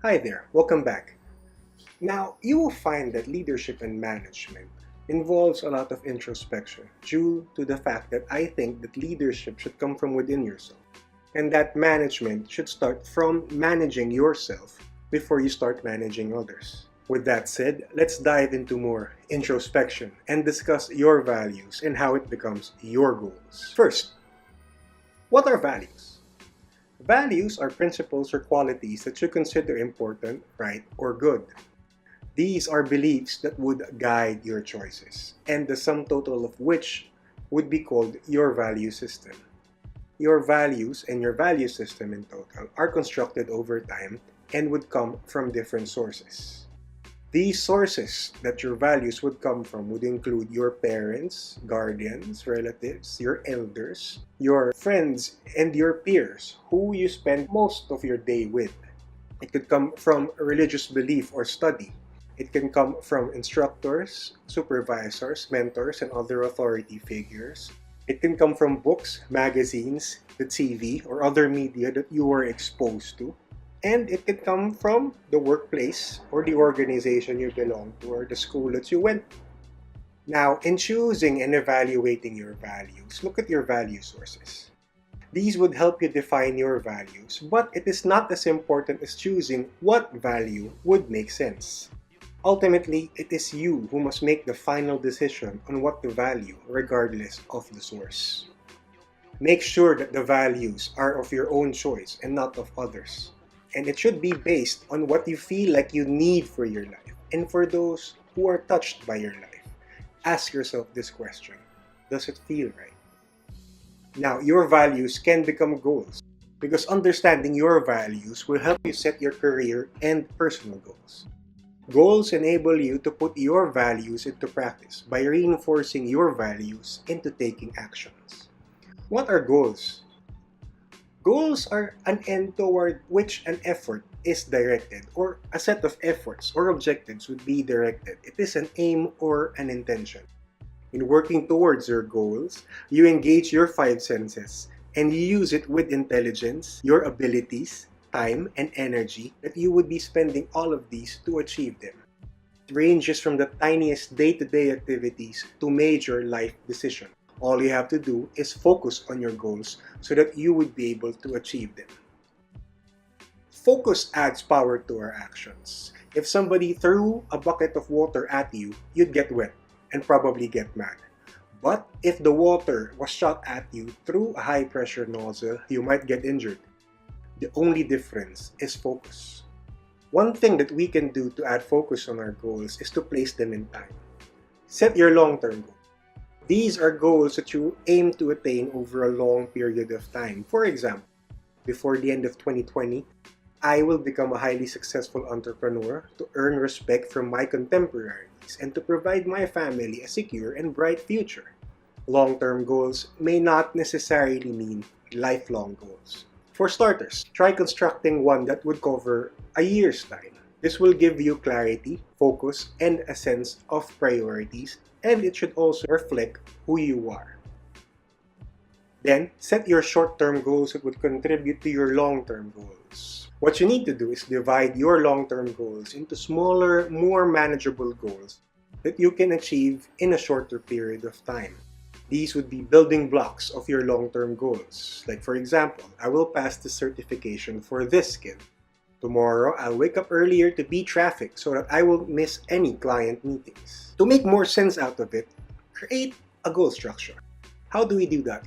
Hi there, welcome back. Now, you will find that leadership and management involves a lot of introspection due to the fact that I think that leadership should come from within yourself and that management should start from managing yourself before you start managing others. With that said, let's dive into more introspection and discuss your values and how it becomes your goals. First, what are values? Values are principles or qualities that you consider important, right, or good. These are beliefs that would guide your choices, and the sum total of which would be called your value system. Your values and your value system in total are constructed over time and would come from different sources. These sources that your values would come from would include your parents, guardians, relatives, your elders, your friends, and your peers who you spend most of your day with. It could come from a religious belief or study. It can come from instructors, supervisors, mentors, and other authority figures. It can come from books, magazines, the TV, or other media that you were exposed to. And it can come from the workplace or the organization you belong to or the school that you went to. Now, in choosing and evaluating your values, look at your value sources. These would help you define your values, but it is not as important as choosing what value would make sense. Ultimately, it is you who must make the final decision on what to value, regardless of the source. Make sure that the values are of your own choice and not of others. And it should be based on what you feel like you need for your life and for those who are touched by your life. Ask yourself this question: does it feel right? Now, your values can become goals because understanding your values will help you set your career and personal goals. Goals enable you to put your values into practice by reinforcing your values into taking actions. What are goals? Goals are an end toward which an effort is directed, or a set of efforts or objectives would be directed. It is an aim or an intention. In working towards your goals, you engage your five senses and you use it with intelligence, your abilities, time, and energy that you would be spending all of these to achieve them. It ranges from the tiniest day-to-day activities to major life decisions. All you have to do is focus on your goals so that you would be able to achieve them. Focus adds power to our actions. If somebody threw a bucket of water at you, you'd get wet and probably get mad. But if the water was shot at you through a high-pressure nozzle, you might get injured. The only difference is focus. One thing that we can do to add focus on our goals is to place them in time. Set your long-term goals. These are goals that you aim to attain over a long period of time. For example, before the end of 2020, I will become a highly successful entrepreneur to earn respect from my contemporaries and to provide my family a secure and bright future. Long-term goals may not necessarily mean lifelong goals. For starters, try constructing one that would cover a year's time. This will give you clarity, focus, and a sense of priorities, and it should also reflect who you are. Then, set your short-term goals that would contribute to your long-term goals. What you need to do is divide your long-term goals into smaller, more manageable goals that you can achieve in a shorter period of time. These would be building blocks of your long-term goals. Like for example, I will pass the certification for this skill. Tomorrow, I'll wake up earlier to beat traffic so that I won't miss any client meetings. To make more sense out of it, create a goal structure. How do we do that?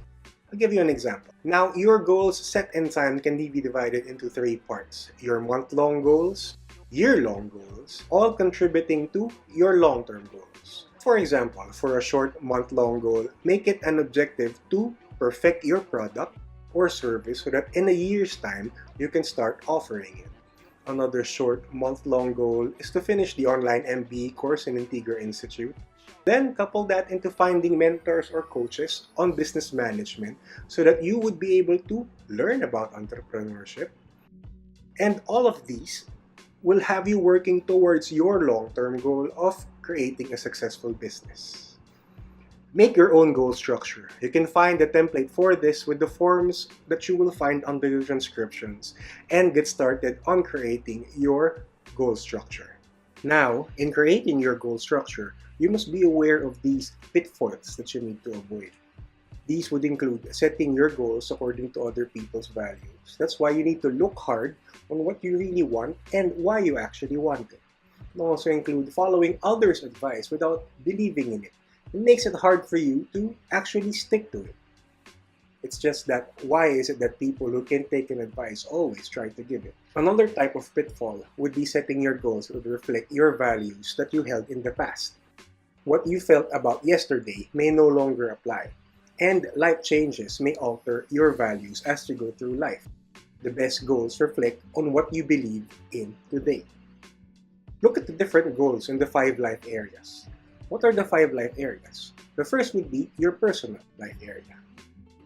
I'll give you an example. Now, your goals set in time can be divided into three parts. Your month-long goals, year-long goals, all contributing to your long-term goals. For example, for a short month-long goal, make it an objective to perfect your product or service so that in a year's time, you can start offering it. Another short month-long goal is to finish the online MBA course in Integra Institute. Then couple that into finding mentors or coaches on business management so that you would be able to learn about entrepreneurship. And all of these will have you working towards your long-term goal of creating a successful business. Make your own goal structure. You can find the template for this with the forms that you will find under the transcriptions and get started on creating your goal structure. Now, in creating your goal structure, you must be aware of these pitfalls that you need to avoid. These would include setting your goals according to other people's values. That's why you need to look hard on what you really want and why you actually want it. It also include following others' advice without believing in it. It makes it hard for you to actually stick to it. It's just that why is it that people who can take an advice always try to give it? Another type of pitfall would be setting your goals that would reflect your values that you held in the past. What you felt about yesterday may no longer apply, and life changes may alter your values as you go through life. The best goals reflect on what you believe in today. Look at the different goals in the 5 life areas. What are the 5 life areas? The first would be your personal life area.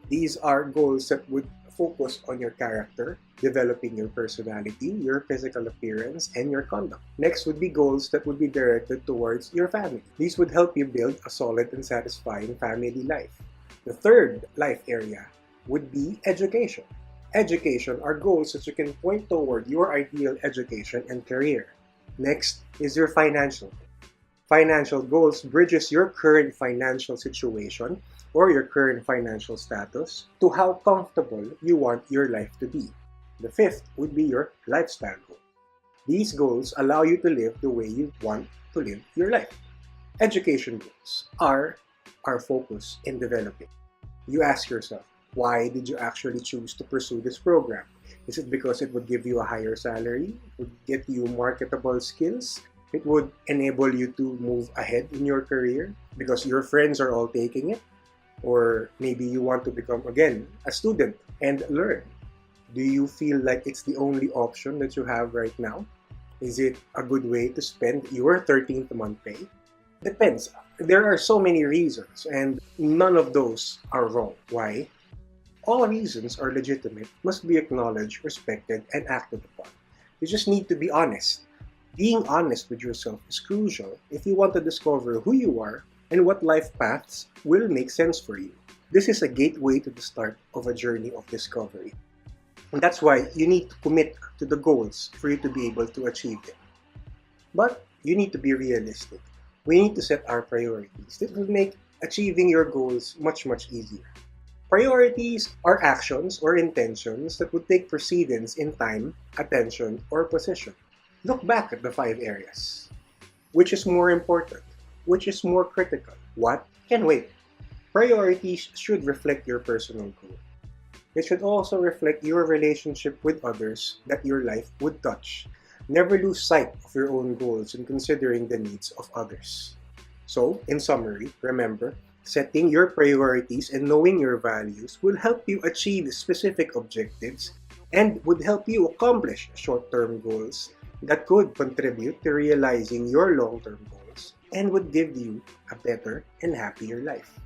These are goals that would focus on your character, developing your personality, your physical appearance, and your conduct. Next would be goals that would be directed towards your family. These would help you build a solid and satisfying family life. The third life area would be education. Education are goals that you can point toward your ideal education and career. Next is your financial. Financial goals bridges your current financial situation or your current financial status to how comfortable you want your life to be. The fifth would be your lifestyle goal. These goals allow you to live the way you want to live your life. Education goals are our focus in developing. You ask yourself, why did you actually choose to pursue this program? Is it because it would give you a higher salary? It would get you marketable skills? It would enable you to move ahead in your career because your friends are all taking it? Or maybe you want to become, again, a student and learn. Do you feel like it's the only option that you have right now? Is it a good way to spend your 13th month pay? Depends. There are so many reasons and none of those are wrong. Why? All reasons are legitimate, must be acknowledged, respected, and acted upon. You just need to be honest. Being honest with yourself is crucial if you want to discover who you are and what life paths will make sense for you. This is a gateway to the start of a journey of discovery. And that's why you need to commit to the goals for you to be able to achieve them. But you need to be realistic. We need to set our priorities. This will make achieving your goals much easier. Priorities are actions or intentions that would take precedence in time, attention, or position. Look back at the 5 areas. Which is more important? Which is more critical? What can wait? Priorities should reflect your personal goal. It should also reflect your relationship with others that your life would touch. Never lose sight of your own goals in considering the needs of others. So, in summary, remember, setting your priorities and knowing your values will help you achieve specific objectives and would help you accomplish short-term goals that could contribute to realizing your long-term goals and would give you a better and happier life.